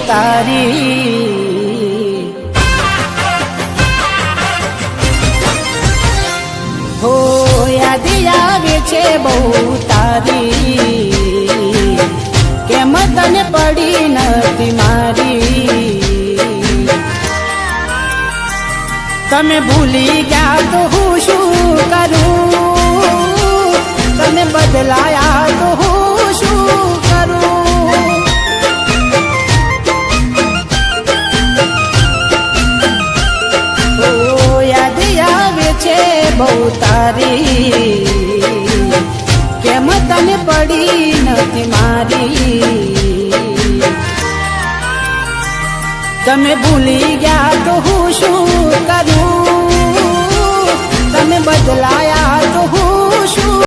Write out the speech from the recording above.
તારી હો યાદ આવે છે બહુ તારી કેમ તને પડી નથી મારી તમે ભૂલી ગયા તો હું શું કરું તમે બદલાયા તો હું શું કરું ઓ યાદ આવે છે બહુ તારી કેમ તને પડી નથી મારી તમે ભૂલી ગયા તો હું શું કરું તમે બદલા